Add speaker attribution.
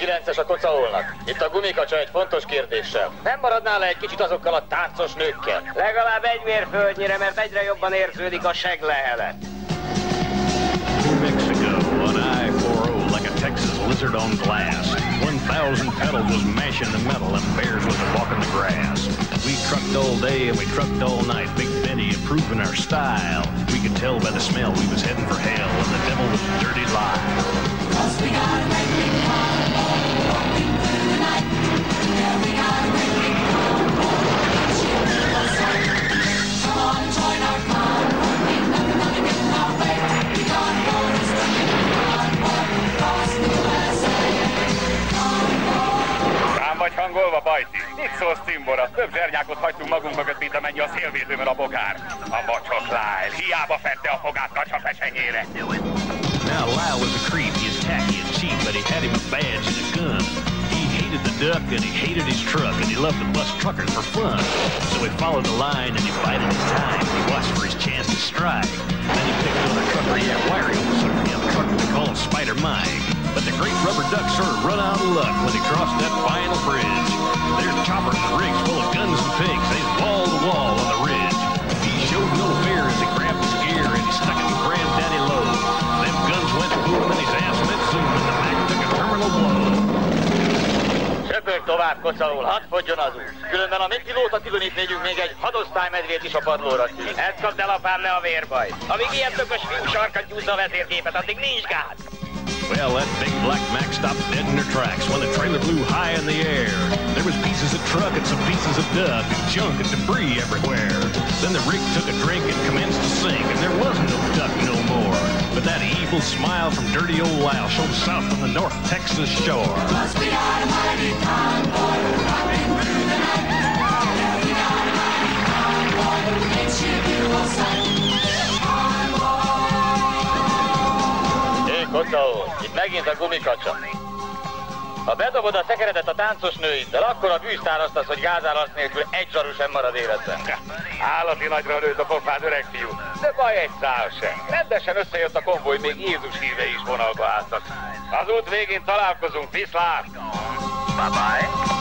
Speaker 1: 9-es a kocaolnak. Itt a gumikacsa egy fontos kérdéssel. Nem maradnál le egy kicsit azokkal a táncos nőkkel?
Speaker 2: Legalább egy mérföldnyire, mert egyre jobban érződik a seglehelet.
Speaker 3: New Mexico on I-40 like a Texas lizard on glass. 1,000 pedals was mashing the metal and bears was walking the grass. We trucked all day and we trucked all night. Big Benny improving our style. We could tell by the smell we was heading for hell, and the devil was a dirty lie. 'Cause we got a great big convoy walking through the night. Yeah, we got a great big convoy. Come on and join our convoy. Ain't nothing getting our way. We gonna go this convoy across the USA.
Speaker 4: Rám vagy hangolva, Bajti? Mit szólsz, Cimbora? Több zsernyákot hagytunk magunk mögött, mint amennyi a szélvédőben a bogár. A mocsok Lyle hiába fette a fogát kacsapesenyére.
Speaker 3: Now Lyle was a creep, he was tacky and cheap, but he had him a badge and a gun. He hated the duck and he hated his truck and he loved to bust truckers for fun. So he followed the line and he bided his time. He watched for his chance to strike. Then he picked on a trucker, yeah, wiry old son of him, trucker they call him Spider Mike. But the great rubber duck sort of run out of luck when he crossed that final bridge. There's choppers and rigs full of guns and pigs. They's wall to wall on the ridge. He showed no fear as he grabbed his gear and he stuck it in Granddaddy low. Them guns went boom and his ass went zoom and the Mac took a terminal blow.
Speaker 1: Söpörj tovább, kocaol, hadd fogjon az út. Különben a mi pilóta különítményünk még egy hadosztálymedvét is a padlóra tűz.
Speaker 2: Ezt kapd el, apám, ne a vérbaj. Amíg ilyen tökös fiú sarkat gyúzza a vezérgépet, addig nincs gáz.
Speaker 3: Well, that big black Mac stopped dead in their tracks when the trailer flew high in the air. There was pieces of truck and some pieces of duck and junk and debris everywhere. Then the rig took a drink and commenced to sink, and there was no duck no more. But that evil smile from dirty old Lyle showed south from the North Texas shore. 'Cause we got a mighty convoy rocking through the night. Yeah, we got a mighty convoy, it's your beautiful sight.
Speaker 1: Kocaol, itt megint a gumikacsa. Ha bedobod a szekeredet a táncos nőiddel, akkor a bűzt árasztasz, hogy gázállat nélkül egy zsaru sem marad életben.
Speaker 4: Állati nagyra nőtt a pofád, öreg fiú. De baj egy szál sem. Rendesen összejött a konvoj, még Jézus híve is vonalba álltak. Az út végén találkozunk, viszlát!
Speaker 2: Bye-bye.